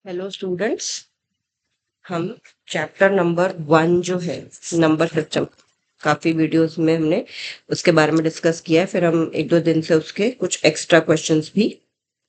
Hello students. हम chapter number 1 जो है नंबर सिस्टम, काफ़ी वीडियोस में हमने उसके बारे में डिस्कस किया है। फिर हम एक दो दिन से उसके कुछ एक्स्ट्रा क्वेश्चंस भी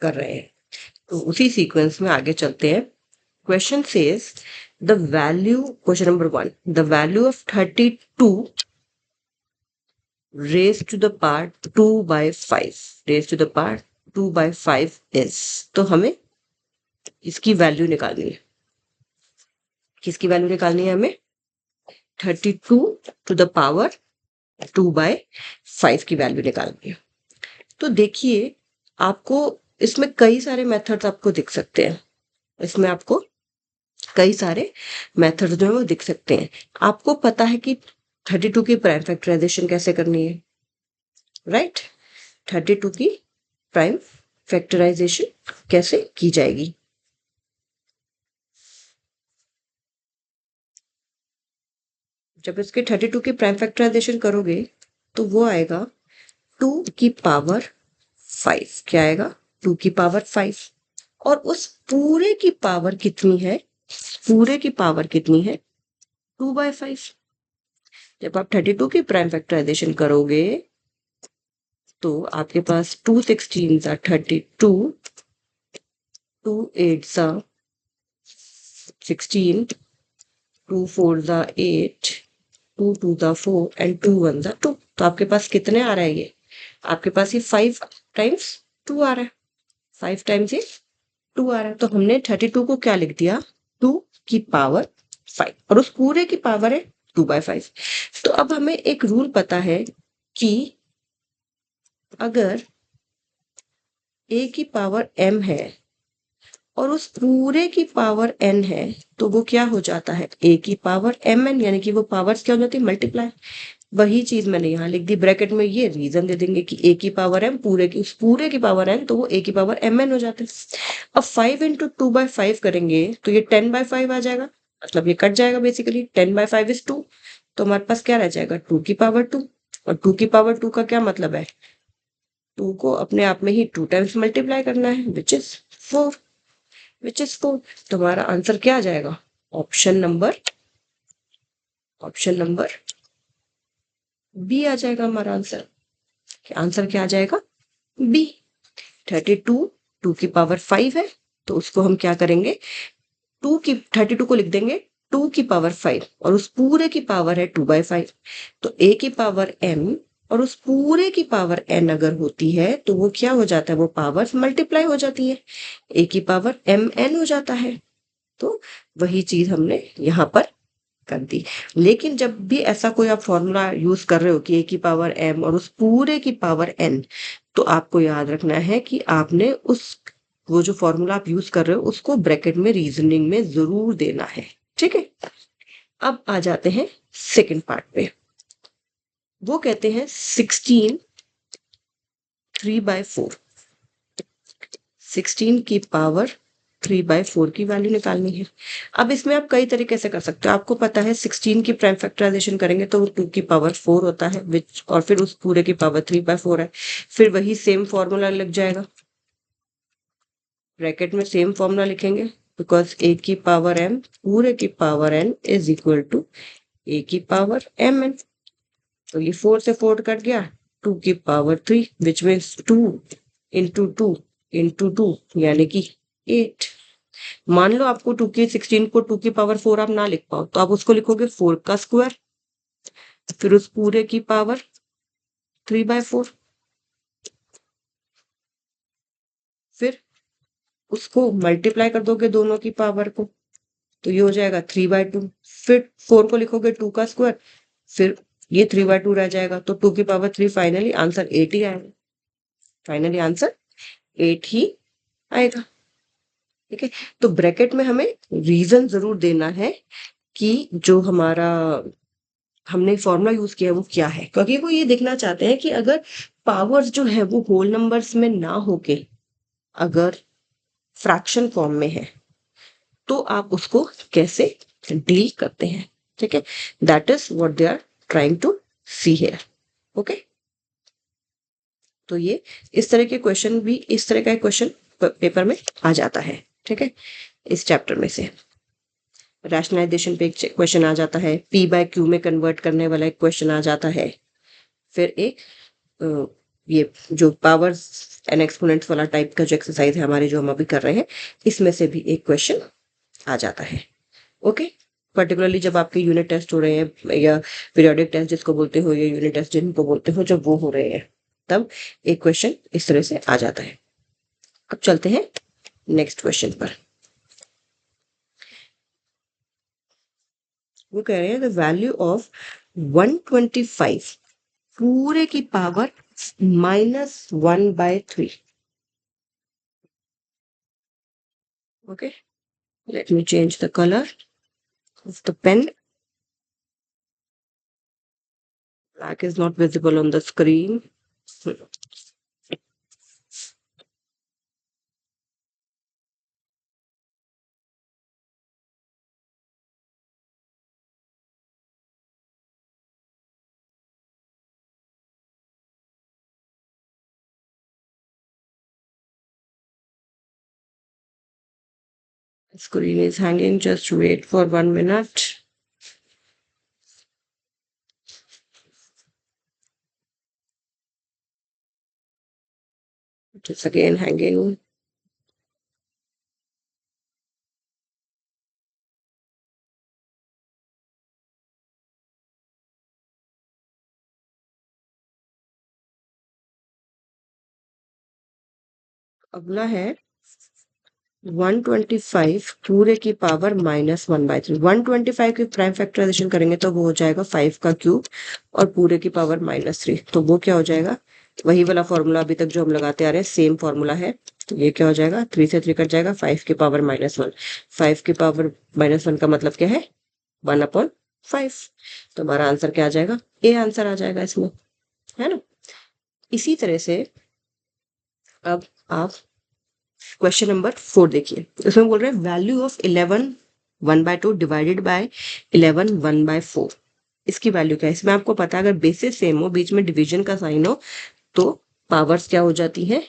कर रहे हैं, तो उसी सीक्वेंस में आगे चलते हैं। Question says the value, question number 1, the value of 32 raise to the power 2/5, raise to the power 2/5 is. तो हमें इसकी वैल्यू निकालनी है। किसकी वैल्यू निकालनी है हमें? 32 टू द पावर 2/5 की वैल्यू निकालनी है। तो देखिए, आपको इसमें कई सारे मेथड्स आपको दिख सकते हैं। इसमें आपको कई सारे मेथड्स जो है वो दिख सकते हैं। आपको पता है कि 32 की प्राइम फैक्टराइजेशन कैसे करनी है, राइट? 32 की प्राइम फैक्टराइजेशन कैसे की जाएगी? जब इसके 32 की प्राइम फैक्टराइजेशन करोगे तो वो आएगा 2 की पावर 5। क्या आएगा? 2 की पावर 5। और उस पूरे की पावर कितनी है? पूरे की पावर कितनी है? 2/5। जब आप 32 की प्राइम फैक्टराइजेशन करोगे तो आपके पास 2 16 32, 2 8 16, 2 4 8, 2 2 4 एंड 2 1 2। तो आपके पास कितने आ रहा है? ये आपके पास ये 5 टाइम्स 2 आ रहा है। 5 टाइम्स ये 2 आ रहा है। तो हमने 32 को क्या लिख दिया? 2 की पावर 5, और उस पूरे की पावर है 2/5। तो अब हमें एक रूल पता है कि अगर a की पावर m है और उस पूरे की पावर n है तो वो क्या हो जाता है? a की पावर mn, यानी कि वो पावर्स क्या हो जाती है? मल्टीप्लाई। वही चीज मैंने यहाँ लिख दी ब्रैकेट में। ये रीजन दे देंगे कि a की पावर m, पूरे की, उस पूरे की पावर n, तो वो a की पावर mn हो जाते हैं। अब 5 इंटू 2/5 करेंगे तो ये 10/5 आ जाएगा, मतलब ये कट जाएगा। बेसिकली 10/5 इज 2, तो हमारे पास क्या रह जाएगा? 2 की पावर 2। और 2 की पावर 2 का क्या मतलब है? 2 को अपने आप में ही 2 टाइम्स मल्टीप्लाई करना है, विच इज 4, विच इज 4। तो हमारा आंसर क्या आ जाएगा? Option number, option number B आ जाएगा हमारा आंसर। आंसर क्या आ जाएगा? बी। 32 2 की पावर 5 है, तो उसको हम क्या करेंगे? 32 को लिख देंगे 2 की पावर 5, और उस पूरे की पावर है 2/5। तो a की पावर m और उस पूरे की पावर n अगर होती है तो वो क्या हो जाता है? वो पावर्स मल्टीप्लाई हो जाती है, a की पावर mn हो जाता है। तो वही चीज हमने यहाँ पर कर दी। लेकिन जब भी ऐसा कोई आप फॉर्मूला यूज कर रहे हो कि a की पावर m और उस पूरे की पावर n, तो आपको याद रखना है कि आपने उस, वो जो फॉर्मूला आप यूज कर रहे हो उसको ब्रैकेट में रीजनिंग में जरूर देना है। ठीक है, अब आ जाते हैं सेकंड पार्ट पे। वो कहते हैं 16 3/4, 16 की पावर 3/4 की वैल्यू निकालनी है। अब इसमें आप कई तरीके से कर सकते हो। आपको पता है 16 की प्राइम फैक्टराइजेशन करेंगे तो वो 2 की पावर 4 होता है, विच, और फिर उस पूरे की पावर 3/4 है। फिर वही सेम फॉर्मूला लग जाएगा, ब्रैकेट में सेम फॉर्मूला लिखेंगे, बिकॉज a की पावर m पूरे की power n is equal to a की पावर mn। तो ये 4 से 4 कट गया, 2 की power 3, which means 2 into 2 into 2, यानी कि 8। मान लो आपको 2 की 16 को 2 की पावर 4 आप ना लिख पाओ, तो आप उसको लिखोगे 4 का स्क्वायर, फिर उस पूरे की पावर 3/4, फिर उसको मल्टीप्लाई कर दोगे दोनों की पावर को, तो ये हो जाएगा 3/2। फिर 4 को लिखोगे 2 का स्क्वायर, फिर ये 3/2 रह जाएगा, तो 2 की पावर 3। फाइनली आंसर 8 ही आएगा, फाइनली आंसर 8 ही आएगा। ठीक है, तो ब्रैकेट में हमें रीजन जरूर देना है कि जो हमारा हमने फॉर्मूला यूज किया है वो क्या है, क्योंकि वो ये देखना चाहते हैं कि अगर पावर्स जो है वो होल नंबर्स में ना होके अगर फ्रैक्शन फॉर्म में है तो आप उसको कैसे डील करते हैं। ठीक है, that is what they are trying to see here. Okay, तो ये इस तरह के क्वेश्चन भी, इस तरह का क्वेश्चन पेपर में आ जाता है। ठीक है, इस चैप्टर में से। रैशनलाइजेशन पे एक क्वेश्चन आ जाता है, पी बाय क्यू में कन्वर्ट करने वाला एक क्वेश्चन आ जाता है, फिर एक ये जो पावर्स एंड एक्सपोनेंट्स वाला टाइप का जो एक्सरसाइज है हमारे जो हम अभी कर रहे हैं, इसमें से भी एक क्वेश्चन आ जाता है। ओके, पर्टिकुलरली जब आपके यूनिट टेस्ट हो रहे हैं या पीरियोडिक टेस्ट जिसको बोलते हो या यूनिट टेस्ट जिनको बोलते हो, जब वो हो रहे हैं तब एक क्वेश्चन इस तरह से आ जाता है। अब चलते हैं नेक्स्ट क्वेश्चन पर। वो कह रहे हैं द वैल्यू ऑफ 125 पूरे की power -1/3। Okay, let me change the color of the pen. Black is not visible on the screen. Screen is hanging, just wait for 1 minute. It is again hanging. अगला है 125 पूरे की power -1/3। 125 की prime factorisation करेंगे तो वो हो जाएगा 5 का क्यूब और पूरे की पावर -3। तो वो क्या हो जाएगा, वही वाला फॉर्मूला अभी तक जो हम लगाते आ रहे हैं, सेम फॉर्मूला है। तो ये क्या हो जाएगा, 3 से 3 कट जाएगा, 5 की पावर -1। 5 की पावर -1 का मतलब क्या है, 1/5। तो हमारा आंसर क्या आ जाएगा, ए आंसर आ जाएगा इसमें, है ना। इसी तरह से अब आप क्वेश्चन नंबर 4 देखिए, इसमें बोल रहे हैं वैल्यू ऑफ 11 1/2 डिवाइडेड बाय 11 1/4। इसकी वैल्यू क्या है, इसमें आपको पता है अगर बेसिस सेम हो, बीच में डिवीजन का साइन हो, तो पावर्स क्या हो जाती है,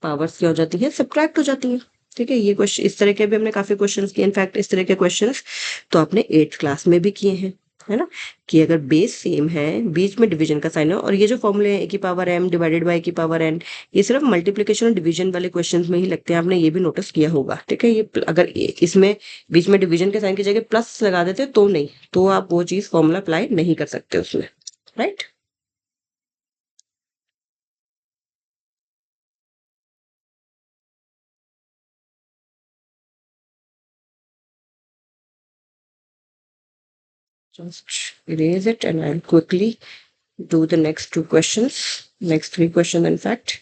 पावर्स क्या हो जाती है, सब्ट्रैक्ट हो जाती है। ठीक है, ये क्वेश्चन इस तरह के भी हमने काफी क्वेश्चंस किए, इनफैक्ट इस तरह के क्वेश्चंस तो आपने 8th क्लास में भी किए हैं, है ना, कि अगर बेस सेम है, बीच में डिवीजन का साइन है, और ये जो फॉर्मूले हैं ए की पावर m डिवाइडेड बाय ए की पावर n, ये सिर्फ मल्टीप्लिकेशन और डिवीजन वाले क्वेश्चंस में ही लगते हैं, आपने ये भी नोटिस किया होगा। ठीक है, ये अगर इसमें बीच में डिवीजन के साइन की जगह प्लस लगा देते तो नहीं, तो आप वो चीज फॉर्मूला अप्लाई नहीं कर सकते उसमें, right. Just erase it and I'll quickly do the next 2 questions, next 3 questions in fact.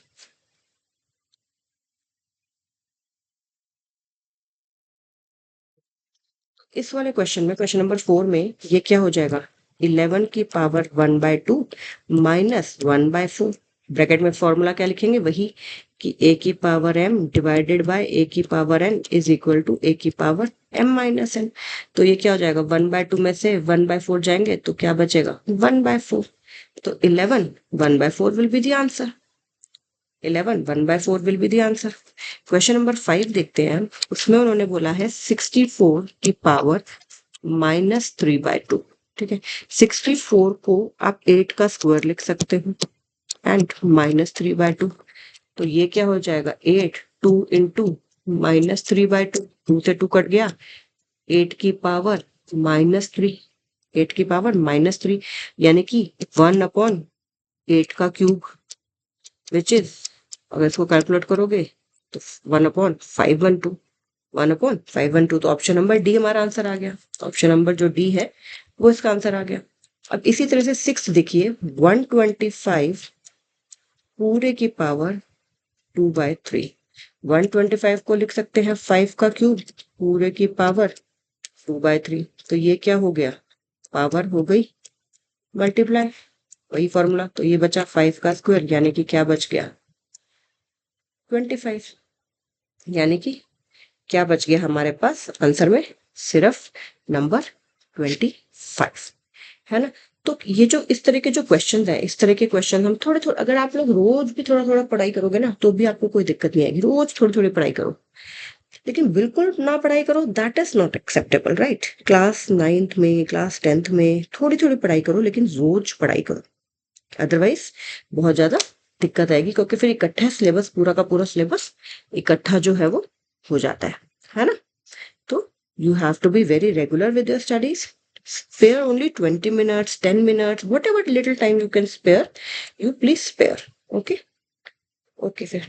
इस वाले क्वेश्चन में, क्वेश्चन नंबर 4 में ये क्या हो जाएगा, 11 की पावर 1/2 माइनस 1/4। ब्रैकेट में फॉर्मूला क्या लिखेंगे, वही कि a की power m divided by a की power n is equal to a की पावर m माइनस n। तो ये क्या हो जाएगा, 1/2 में से 1/4 जाएंगे तो क्या बचेगा, 1/4। तो 11 1/4 will be the answer. 11 1/4 will be the answer. Question number 5 देखते हैं, उसमें उन्होंने बोला है 64 की पावर -3/2। ठीक है, 64 को आप 8 का स्क्वायर लिख सकते हो एंड -3/2। तो ये क्या हो जाएगा, 8 2 इंटू -3/2, 2 से 2 कट गया, 8 की पावर -3, 8 की पावर -3 यानी कि 1/8 का क्यूब, विच इज, अगर इसको कैलकुलेट करोगे तो 1/512, 1/512। तो ऑप्शन नंबर डी हमारा आंसर आ गया। ऑप्शन नंबर जो डी है वो इसका आंसर आ गया। अब इसी तरह से 6 देखिए, 125 पूरे की पावर 2/3। 125 को लिख सकते हैं 5 का क्यूब पूरे की पावर 2/3। तो ये क्या हो गया, पावर हो गई मल्टीप्लाई, वही फॉर्मूला। तो ये बचा 5 का स्क्वायर, यानी कि क्या बच गया, 25। यानी कि क्या बच गया हमारे पास आंसर में, सिर्फ नंबर 25, है ना। तो ये जो इस तरह के जो क्वेश्चन है, इस तरह के क्वेश्चन हम थोड़े थोड़े, अगर आप लोग रोज भी थोड़ा थोड़ा पढ़ाई करोगे ना, तो भी आपको कोई दिक्कत नहीं आएगी। रोज थोड़ी थोड़ी पढ़ाई करो, लेकिन बिल्कुल ना पढ़ाई करो, that is not acceptable, right? Class 9th में, क्लास 10th में थोड़ी थोड़ी पढ़ाई करो, लेकिन रोज पढ़ाई करो, अदरवाइज बहुत ज्यादा दिक्कत आएगी, क्योंकि फिर इकट्ठा सिलेबस, पूरा का पूरा सिलेबस इकट्ठा जो है वो हो जाता है ना? तो you have to be very regular with your studies. Spare only 20 minutes, 10 minutes, whatever little time you can spare, you please spare. Okay? Okay, sir.